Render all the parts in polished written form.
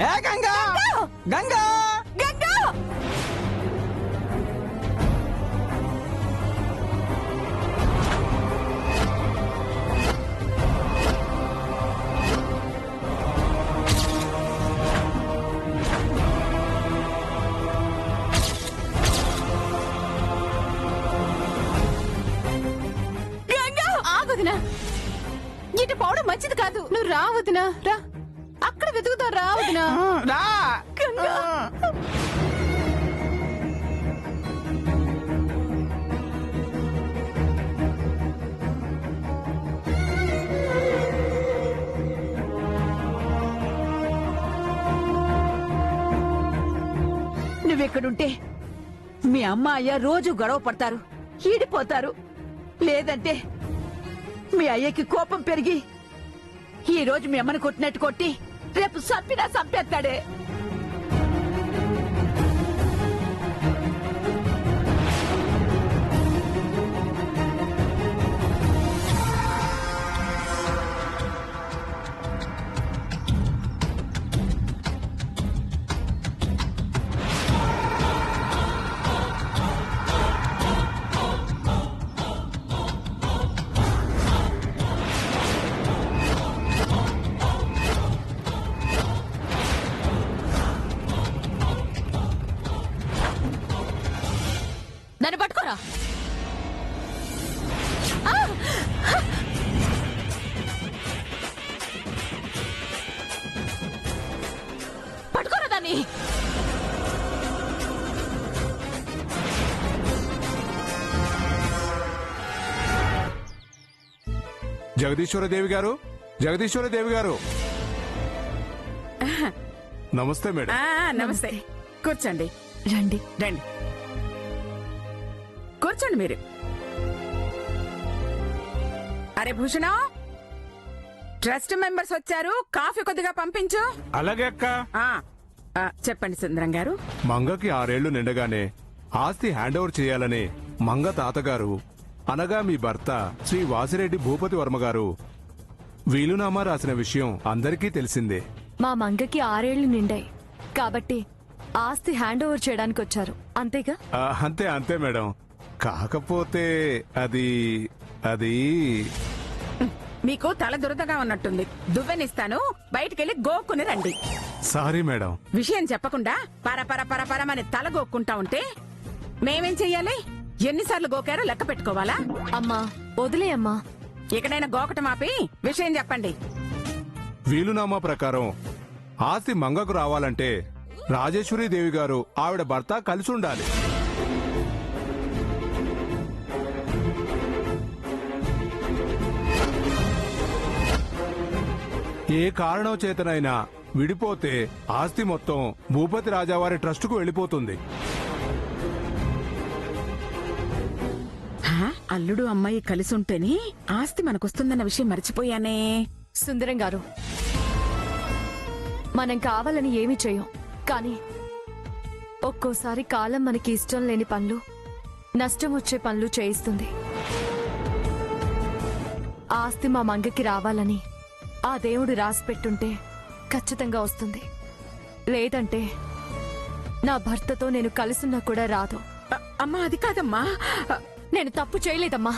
ఏ గంగా గంగా గంగా ఇటు పోవడం మంచిది కాదు. నువ్వు రావద్దునా, రా. అక్కడ వెతుకుతా, రావద్దునా. రా. నువ్వెక్కడుంటే మీ అమ్మ అయ్య రోజు గొడవ పడతారు, ఈడిపోతారు. లేదంటే మీ అయ్యకి కోపం పెరిగి ఈ రోజు మీ అమ్మని కొట్టినట్టు కొట్టి రేపు చంపినా చంపేస్తాడే. నన్ను పట్టుకోరా. పట్టుకోరా దాన్ని. జగదీశ్వరదేవి గారు, జగదీశ్వరదేవి గారు, నమస్తే మేడం. నమస్తే. కూర్చోండి. రండి రండి, కూర్చోండి మీరు. అరే భూషణం, ట్రస్ట్ మెంబర్స్ వచ్చారు, కాఫీ కొద్దిగా పంపించు. అలాగే అక్క. చెప్పండి సుందరం గారు. మంగకి 6 ఏళ్లు నిండగానే ఆస్తి హ్యాండ్ ఓవర్ చేయాలని మంగ తాతగారు అనగా మీ భర్త శ్రీ వాసిరెడ్డి భూపతి వర్మ గారు వీలునామా రాసిన విషయం అందరికీ తెలిసిందే. మా మంగకి 6 ఏళ్లు నిండాయి కాబట్టి ఆస్తి హ్యాండ్ ఓవర్ చేయడానికి వచ్చారు, అంతేగా? అంతే అంతే మేడం. కాకపోతే అది అది మీకు తల దురదగా ఉన్నట్టుంది. దువ్వెనిస్తాను, బయటికెళ్ళి గోక్కుని రండి. Sorry madam. విషయం చెప్పకుండా పర పర పర పరమని తల గోక్కుంటా ఉంటే మేమేం చెయ్యాలి? ఎన్నిసార్లు గోకారో లెక్క పెట్టుకోవాలా? అమ్మా వదిలే అమ్మా. ఇకనైనా గోకటం ఆపి విషయం చెప్పండి. వీలునామా ప్రకారం ఆస్తి మంగకు రావాలంటే రాజేశ్వరి దేవి గారు ఆవిడ భర్త కలిసి ఉండాలి. ఏ కారణం చేతనైనా విడిపోతే ఆస్తి మొత్తం భూపతి రాజావారి ట్రస్టుకు వెళ్లిపోతుంది. అల్లుడు అమ్మాయి కలిసి ఉంటేనే ఆస్తి మనకొస్తుందన్న విషయం మర్చిపోయానే. సుందరం గారు, మనం కావాలని ఏమి చేయం, కానీ ఒక్కోసారి కాలం మనకి ఇష్టం లేని పనులు, నష్టం వచ్చే పనులు చేయిస్తుంది. ఆస్తి మా మంగకి రావాలని ఆ దేవుడు రాసి పెట్టుంటే ఖచ్చితంగా వస్తుంది. లేదంటే నా భర్తతో నేను కలిసున్నా కూడా రాదు. అమ్మా అది కాదమ్మా. నేను తప్పు చేయలేదమ్మా.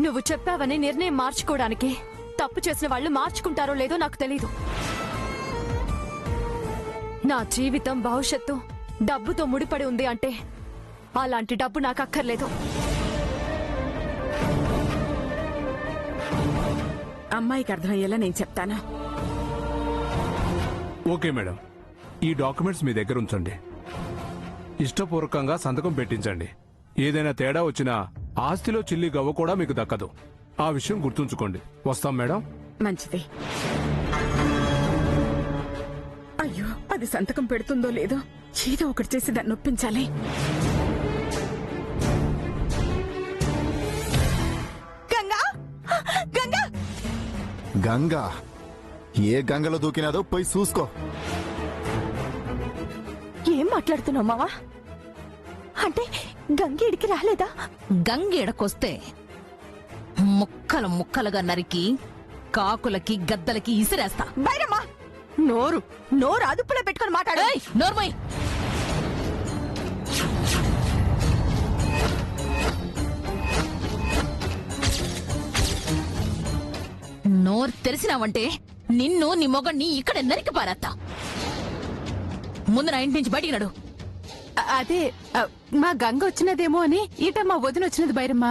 నువ్వు చెప్పావని నిర్ణయం మార్చుకోవడానికి. తప్పు చేసిన వాళ్ళు మార్చుకుంటారో లేదో నాకు తెలీదు. నా జీవితం భవిష్యత్తు డబ్బుతో ముడిపడి ఉంది అంటే అలాంటి డబ్బు నాకు అక్కర్లేదు. అమ్మాయికి అర్థమయ్యేలా నేను చెప్తాను. ఓకే మేడం, ఈ డాక్యుమెంట్స్ మీ దగ్గర ఉంచండి. ఇష్టపూర్వకంగా సంతకం పెట్టించండి. ఏదైనా తేడా వచ్చినా ఆస్తిలో చిల్లి గవ్వ కూడా మీకు దక్కదు. ఆ విషయం గుర్తుంచుకోండి. వస్తాం మేడం. మంచిది. అయ్యో, అది సంతకం పెడుతుందో లేదో ఏదో ఒకటి చేసి దాన్ని నొప్పించాలి. గంగా గంగా గంగా ఏ గంగలో దూకినాదో పోయి చూసుకో. ఏం మాట్లాడుతున్నావు మావా? అంటే గంగీడికి రాలేదా? గంగీడకొస్తే ముక్కలు ముక్కలుగా నరికి కాకులకి గద్దలకి ఇసిరేస్తా. బైరమ్మా, నోరు అదుపులో పెట్టుకొని మాట్లాడు. ఏయ్, నోర్మోయ్. నోరు తెరిసినావంటే నిన్ను నీ మొగణ్ణి ఇక్కడ నరికి పారేత్తా. ముందు నా ఇంటి నుంచి బయటికి నడు. అదే మా గంగ వచ్చినదేమో అని ఈట మా వదిన వచ్చినది బైరమ్మ.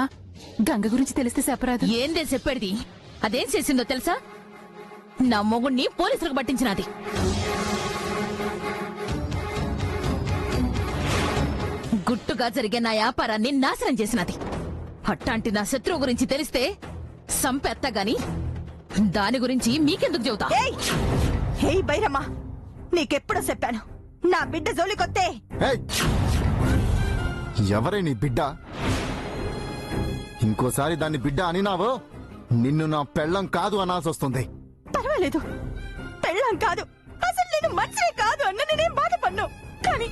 గంగ గురించి తెలిస్తే చెప్పరాదు. ఏందే చెప్పేది? అదేం చేసిందో తెలుసా? నా మొగుణ్ణి పోలీసులకు పట్టించినది. గుట్టుగా జరిగే నా వ్యాపారాన్ని నాశనం చేసినది. అట్టాంటి నా శత్రువు గురించి తెలిస్తే సంపెత్తా గాని దాని గురించి మీకెందుకు చెబుతా? హే బైరమ్మ, నీకెప్పుడో చెప్పాను నా బిడ్డ జోలికొత్తే. ఏయ్! ఎవరే నీ బిడ్డ? ఇంకోసారి దాన్ని బిడ్డ అనినావో నిన్ను నా పెళ్ళం కాదు అనాల్సి వస్తుంది. పర్వాలేదు, పెళ్ళాం కాదు, అసలు నేను మనిషినే కాదు అన్న నేనేం బాధపడ్ను. కానీ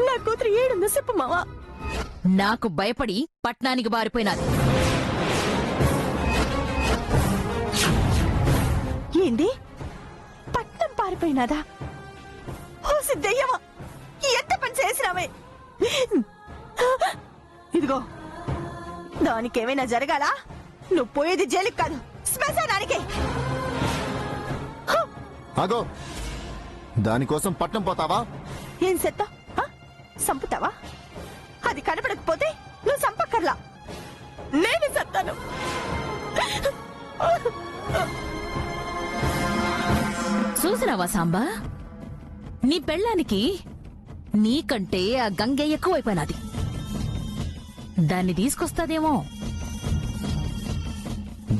నా కూతురు ఏడుందో చెప్పు మావా. నాకు భయపడి పట్నానికి బారిపోయినది. ఏంది? పట్నం పారిపోయినాదా? ఓ సిద్ధయ్యమా, ఎంత పని చేసినావే! ఇదిగో, దానికేమైనా జరగాలా? నువ్వు పోయేది జైలుకి కాదు, శ్మశానానికే. అగో, దానికోసం పట్నం పోతావా? ఏం సెత్తా? సంపుతావా? అది కనపడకపోతే నువ్వు సంపక్కర్లా, నేను సత్తాను. చూసినావా సాంబా? నీ పెళ్ళానికి నీకంటే ఆ గంగ ఎక్కువైపోయినది. దాన్ని తీసుకొస్తాదేమో.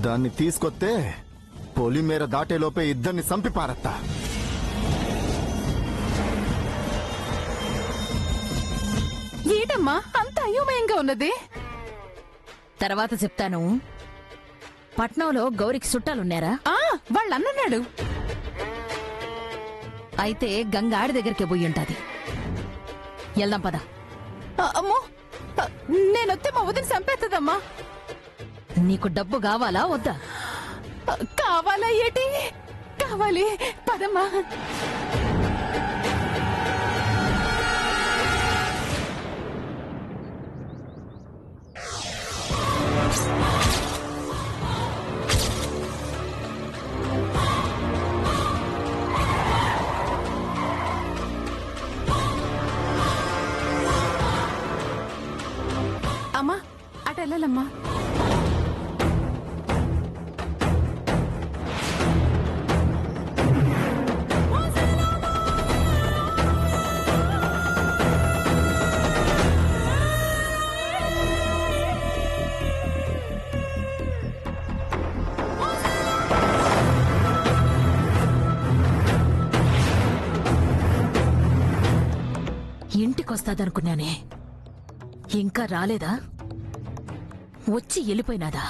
దాన్ని తీసుకొస్తే పొలిమేర దాటేలోపే ఇద్దరిని సంపి పారత్తా. ఏటమ్మా అంత అయోమయంగా ఉన్నది? తర్వాత చెప్తాను. పట్నంలో గౌరికి చుట్టాలున్నారా? వాళ్ళన్నాడు. అయితే గంగ ఆడి దగ్గరికి పోయి ఉంటది. వెళ్దాం పద. అమ్మో, నేనొత్తే మా వదిన చంపేస్తుందమ్మా. నీకు డబ్బు కావాలా వద్దా? కావాలా ఏటి? కావాలి, పదమ్మా. అమ్మా, అటు వెళ్ళాలమ్మా. ఇంటికొస్తాదనుకున్నానే, ఇంకా రాలేదా? వచ్చి వెళ్ళిపోయినాదా?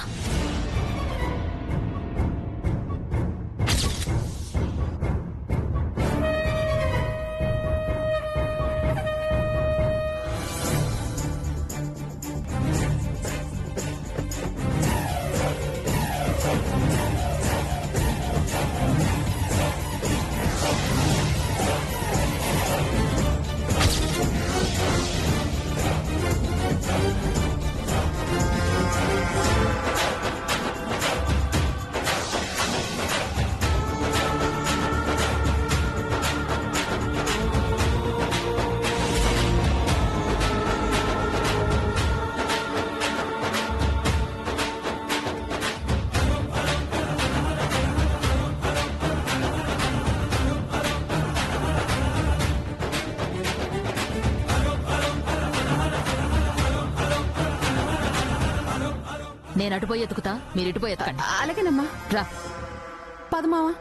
నేను అటుపోయి ఎతుకుతా, మీరు ఇటుపోయి ఎతకండి. అలాగేనమ్మా. రా. పదమావా.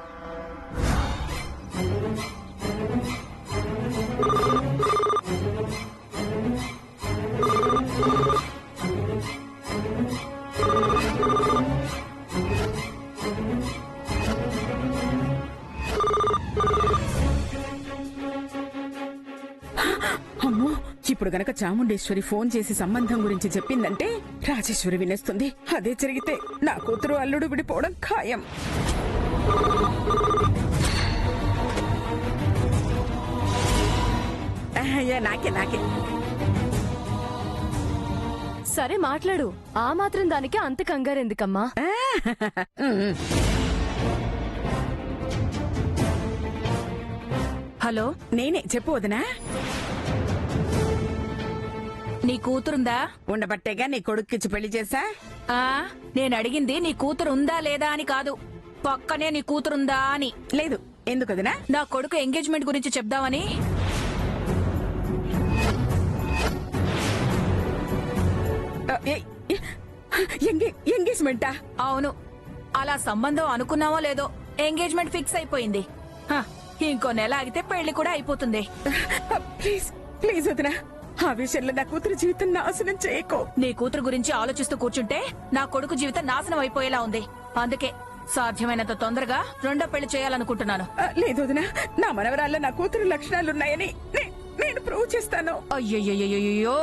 అమ్మో, ఇప్పుడు గనక చాముండేశ్వరి ఫోన్ చేసి సంబంధం గురించి చెప్పిందంటే రాజేశ్వరి వినేస్తుంది. అదే జరిగితే నా కూతురు అల్లుడు విడిపోవడం ఖాయం. నాకే నాకే. సరే మాట్లాడు. ఆ మాత్రం దానికి అంత కంగారు ఎందుకమ్మా? హలో, నేనే. చెప్పు వదినా. నీ కూతురుందా? ఉండబట్టేగా నీ కొడుక్కిచ్చి పెళ్లి చేశా. నేను అడిగింది నీ కూతురు ఉందా లేదా అని కాదు, పక్కనే నీ కూతురుందా అని. లేదు. ఎందుకు వదినా? నా కొడుకు ఎంగేజ్మెంట్ గురించి చెప్దామని. ఎంగేజ్మెంటా? అవును, అలా సంబంధం అనుకున్నావో లేదో ఎంగేజ్మెంట్ ఫిక్స్ అయిపోయింది. ఇంకో నెల ఆగితే పెళ్లి కూడా అయిపోతుంది. ప్లీజ్ ప్లీజ్ వదినా, ఆ విషయంలో నా కూతురు జీవితం నాశనం చేయకో. నీ కూతురు గురించి ఆలోచిస్తూ కూర్చుంటే నా కొడుకు జీవితం నాశనం అయిపోయేలా ఉంది. అందుకే సాధ్యమైనంత తొందరగా రెండో పెళ్లి చేయాలనుకుంటున్నాను. లేదు వదినా, నా మనవరాల్లో నా కూతురు లక్షణాలున్నాయని నేను ప్రూవ్ చేస్తాను. అయ్యయ్యో,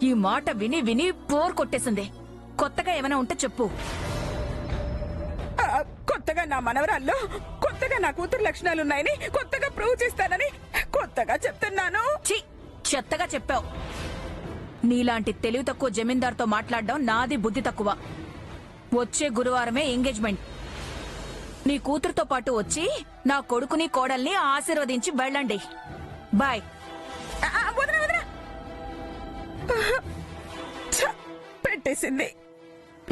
ఈ మాట విని విని బోర్ కొట్టేసింది. కొత్తగా ఏమైనా ఉంటే చెప్పు. కొత్తగా నా మనవరాల్లో కొత్తగా నా కూతురు లక్షణాలున్నాయని కొత్తగా ప్రూవ్ చేస్తానని కొత్తగా చెప్తున్నాను. ఛీ, చెత్తగా చెప్పావు. నీలాంటి తెలివి తక్కువ జమీందార్తో మాట్లాడడం నాది బుద్ధి తక్కువ. వచ్చే గురువారమే ఎంగేజ్మెంట్. నీ కూతురుతో పాటు వచ్చి నా కొడుకుని కోడల్ని ఆశీర్వదించి వెళ్ళండి. బాయ్. వదినా వదినా, పెట్టేసింది.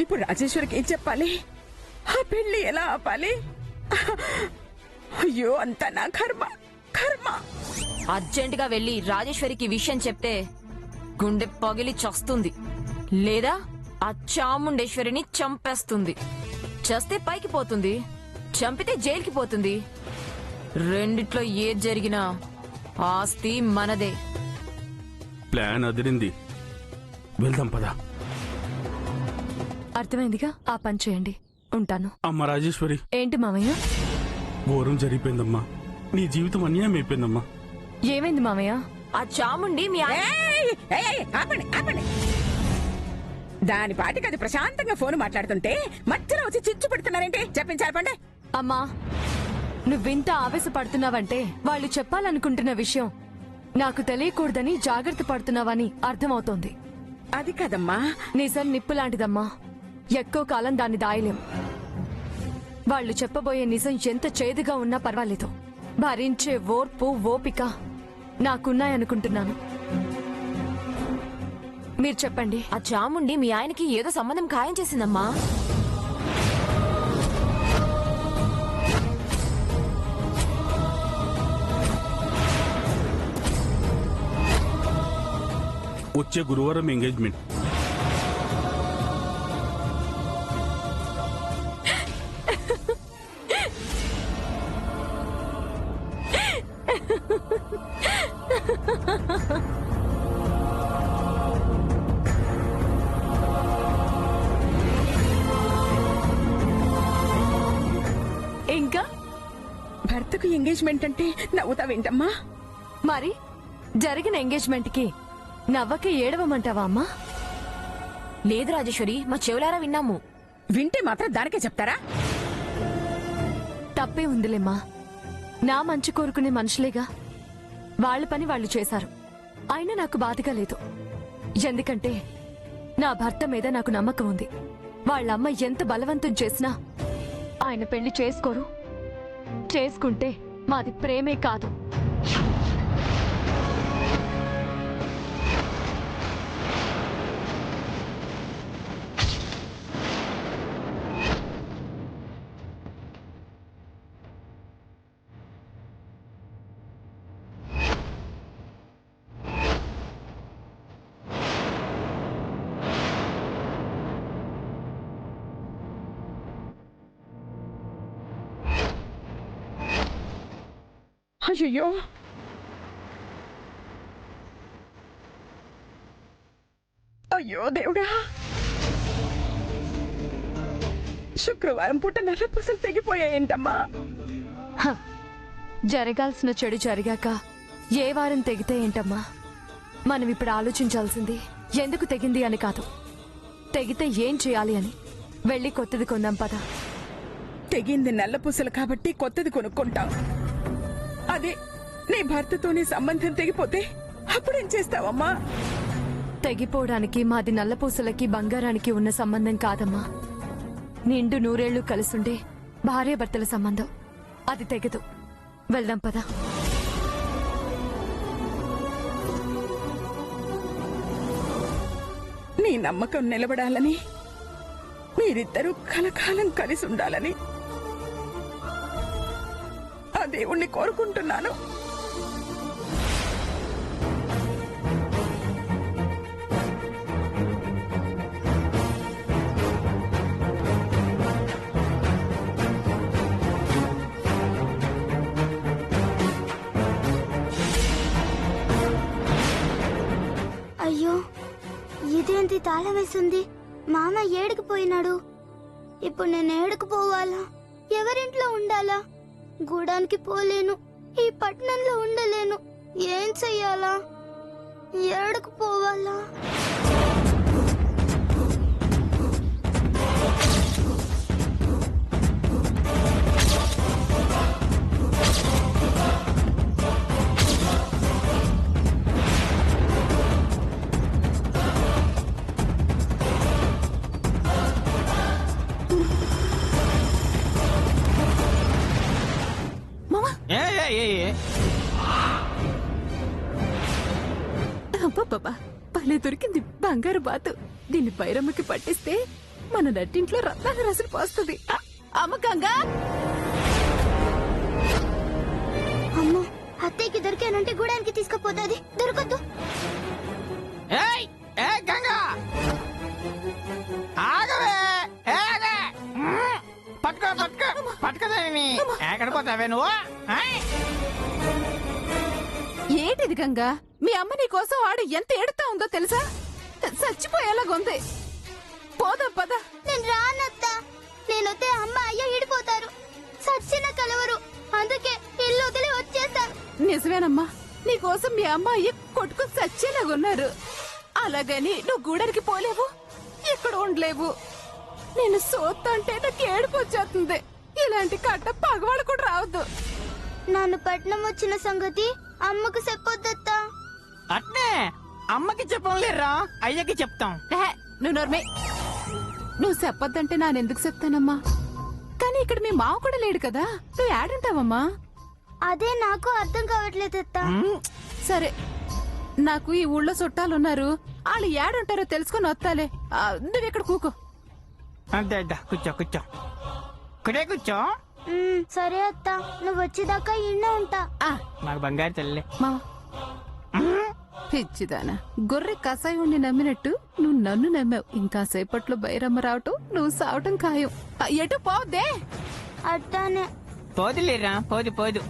ఇప్పుడు రాజేశ్వరికి ఏం చెప్పాలి? ఆ పెళ్లి ఎలా ఆపాలి? అయ్యో, అంతా నా కర్మ కర్మ. అర్జెంటుగా వెళ్లి రాజేశ్వరికి విషయం చెప్తే గుండె పగిలి చస్తుంది, లేదా ఆ చాముండేశ్వరిని చంపేస్తుంది. చస్తే పైకి పోతుంది, చంపితే జైలుకి పోతుంది. రెండిట్లో ఏది జరిగినా ఆస్తి మనదే. ప్లాన్ అదిరింది. వెళ్దాం పదా. అర్థమైందిగా, ఆ పని చేయండి. ఉంటాను. అమ్మ రాజేశ్వరి. ఏంటి మామయ్య? ఘోరం జరిగిపోయిందమ్మా. నీ జీవితం అన్యాయం అయిపోయిందమ్మా. ఏమైంది మామయ్య? ఆ చాముండి మీ ఆపండి ఆపండి. దాని పాటికి అది ప్రశాంతంగా ఫోన్ మాట్లాడుతుంటే మధ్యలో వచ్చి చిచ్చు పెడుతున్నారంటే చెప్పించాలండి. అమ్మా, నువ్వింత ఆవేశపడుతున్నావంటే వాళ్ళు చెప్పాలనుకుంటున్న విషయం నాకు తెలియకూడదని జాగ్రత్త పడుతున్నావని అర్థమవుతోంది. అది కదమ్మా, నిజం నిప్పు లాంటిదమ్మా. ఎక్కువ కాలం దాన్ని దాయలేం. వాళ్ళు చెప్పబోయే నిజం ఎంత చేదుగా ఉన్నా పర్వాలేదు, భరించే ఓర్పు ఓపిక నాకున్నాయనుకుంటున్నాను. మీరు చెప్పండి. ఆ చాముండి మీ ఆయనకి ఏదో సంబంధం ఖాయం చేసిందమ్మా. వచ్చే గురువారం ఎంగేజ్మెంట్. ఇంకా భర్తకు ఎంగేజ్మెంట్ అంటే నవ్వుతావేంటమ్మా? మరి జరిగిన ఎంగేజ్మెంట్ కి నవ్వక ఏడవమంటావా అమ్మా? లేదు రాజేశ్వరి, మా చెవులారా విన్నాము. వింటే మాత్రం దానికే చెప్తారా? తప్పే ఉందిలేమ్మా. నా మంచి కోరుకునే మనుషులేగా, వాళ్ళ పని వాళ్ళు చేశారు. అయినా నాకు బాధగా లేదు. ఎందుకంటే నా భర్త మీద నాకు నమ్మకం ఉంది. వాళ్ళమ్మ ఎంత బలవంతం చేసినా ఆయన పెళ్లి చేసుకోరు. చేసుకుంటే మాది ప్రేమే కాదు. అయ్యో, అయ్యో దేవుడా, శుక్రవారం పూట నల్లపూసలు తెగిపోయాయేంటమ్మా? జరగాల్సిన చెడు జరిగాక ఏ వారం తెగితే ఏంటమ్మా? మనం ఇప్పుడు ఆలోచించాల్సింది ఎందుకు తెగింది అని కాదు, తెగితే ఏం చేయాలి అని. వెళ్ళి కొత్తది కొందాం పద. తెగింది నల్లపూసలు కాబట్టి కొత్తది కొనుక్కుంటాం. అదే నీ భర్తతో నీ సంబంధం తెగిపోతే అప్పుడేం చేస్తావమ్మా? తెగిపోవడానికి మాది నల్లపూసలకి బంగారానికి ఉన్న సంబంధం కాదమ్మా. నిండు నూరేళ్లు కలిసుండే భార్యాభర్తల సంబంధం. అది తెగదు. వెళ్దాం పదా. నీ నమ్మకం నిలబడాలని, మీరిద్దరూ కలకాలం కలిసి ఉండాలని ఆ దేవుణ్ణి కోరుకుంటున్నాను. అయ్యో, ఇదేంటి తాళం వేసింది? మామ ఏడుకు పోయినాడు. ఇప్పుడు నేను ఏడుకు పోవాలా? ఎవరింట్లో ఉండాలా? గూడానికి పోలేను, ఈ పట్టణంలో ఉండలేను. ఏం చెయ్యాలా? ఏడుకు పోవాలా? అబ్బబ్బబ్బా, భలే దొరికింది బంగారు బాతు. దీన్ని బైరమ్మకి పట్టిస్తే మన నట్టింట్లో రత్నాల రసలు పోస్తుంది. అమ్మ గంగా! అమ్మో, అత్తయ్యకి దొరికానంటే గూడానికి తీసుకుపోతాది. దొరకద్దు. గంగా ఆగవే! పట్టుకో పట్టుకో పట్టుకోదేమి. ఎక్కడ పోతావే నువ్వు? ఏంటిది గంగా? మీ అమ్మ నీ కోసం ఆడు ఎంత ఏడుతా ఉందో తెలుసా? చచ్చిపోయేలాగుంది. పోదాం పద. నేను రానత్తా. నేనొస్తే అమ్మ అయ్య ఈడిపోతారు. సచ్చిన కలవరు. అందుకే ఇల్లు వదిలి వచ్చేస్తాను. నిజమేనమ్మా, నీ కోసం మీ అమ్మ అయ్య కొట్టుకుని చచ్చేలాగున్నారు. అలాగని నువ్వు గూడరికి పోలేవు, ఇక్కడ ఉండలేవు. నేను సోత్తంటే నాకు ఏడుపు వచ్చేస్తుంది. ఇలాంటి కట్ట పగవాళ్ళు కూడా రావద్దు. నన్ను పట్నం వచ్చిన సంగతి అమ్మకు చెప్పొద్దత్తా. అట్నే అమ్మకి చెప్పంలేరా, అయ్యకి చెప్తాం. నువ్వు నోర్మే. నువ్వు చెప్పొద్దంటే నానెందుకు చెప్తానమ్మా? కానీ ఇక్కడ మీ మావ కూడా లేడు కదా, నువ్వు యాడుంటావమ్మా? అదే నాకు అర్థం కావట్లేదత్తా. సరే, నాకు ఈ ఊళ్ళో చుట్టాలున్నారు. వాళ్ళు యాడుంటారో తెలుసుకొని వస్తాలే. నువ్వు ఇక్కడ కూకో. అంతే కూర్చో కూర్చో. ఇక్కడే కూర్చో. సరే అత్తా, నువ్వు వచ్చేదాకా ఇన్న ఉంటా. నాకు బంగారు తల్లి. మావా, పిచ్చిదానా, గొర్రె కసాయుణ్ణి నమ్మినట్టు నువ్వు నన్ను నమ్మావు. ఇంకా సేపట్లో బైరమ్మ రావటం, నువ్వు సావటం ఖాయం. ఎటు పోదే? అట్టానే. పోదులేరా, పోదు పోదు.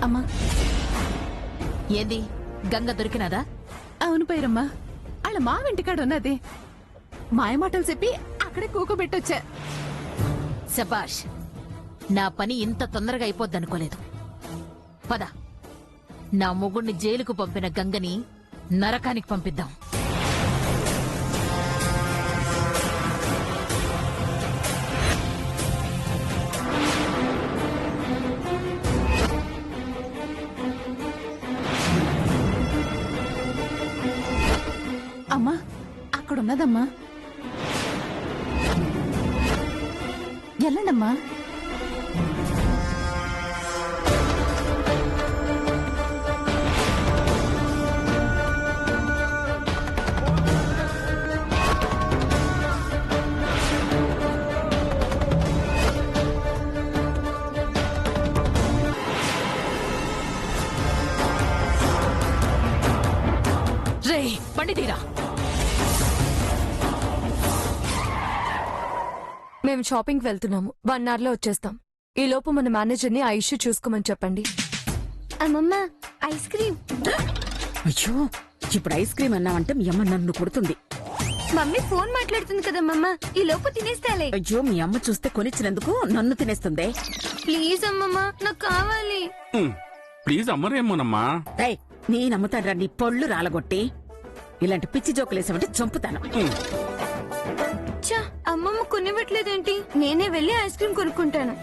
అమ్మా, ఏంది గంగ దొరికినదా? అవును బైరమ్మ, వాళ్ళ మా ఇంటికాడ ఉన్నది. మాయమాటలు చెప్పి అక్కడే కూకోబెట్టొచ్చా. శబాష్, నా పని ఇంత తొందరగా అయిపోద్దనుకోలేదు. పద, నా మొగుణ్ణి జైలుకు పంపిన గంగని నరకానికి పంపిద్దాం. అమ్మా, అక్కడున్నదమ్మా. వెళ్ళండమ్మా. రే పండితీరా. మేము షాపింగ్ వెళ్తున్నాము. 1 hour లో వచ్చేస్తాం. ఈ లోపు మన మేనేజర్ని ఆ ఇష్యూ చూసుకోమని చెప్పండి. అమ్మమ్మ, ఐస్ క్రీమ్. అయ్యో, ఇప్పుడు ఐస్ క్రీమ్ అన్నావంటే మీ అమ్మ నన్ను కొడుతుంది. మమ్మీ ఫోన్ మాట్లాడుతుంది కదా మమ్మ, ఈ లోపు తినేస్తాలే. అయ్యో, మీ అమ్మ చూస్తే కొనిచ్చినందుకు నన్ను తినేస్తుంది. ప్లీజ్ అమ్మమ్మ, నాకు కావాలి. ప్లీజ్ అమ్మరేమోనమ్మా. రేయ్, నీ నమ్ముతాడ్రా నీ పళ్ళు రాలగొట్టి. ఇలాంటి పిచ్చి జోకులేసామంటే చంపుతాను. ఛ, అమ్మమ్మ కొనివ్వట్లేదేంటి? నేనే వెళ్ళి ఐస్ క్రీమ్ కొనుక్కుంటాను.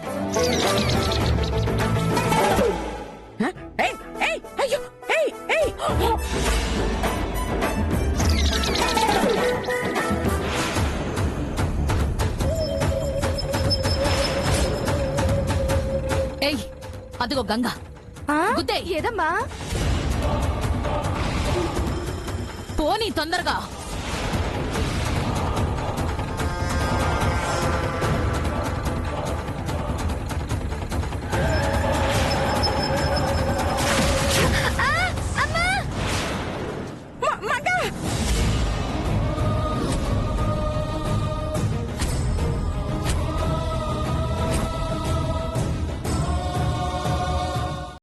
హ? ఏయ్, ఏయ్, అయ్యో, ఏయ్, ఏయ్. ఏయ్ అదిగో గంగ గుద్దే ఏదమ్మా? పోనీ తొందరగా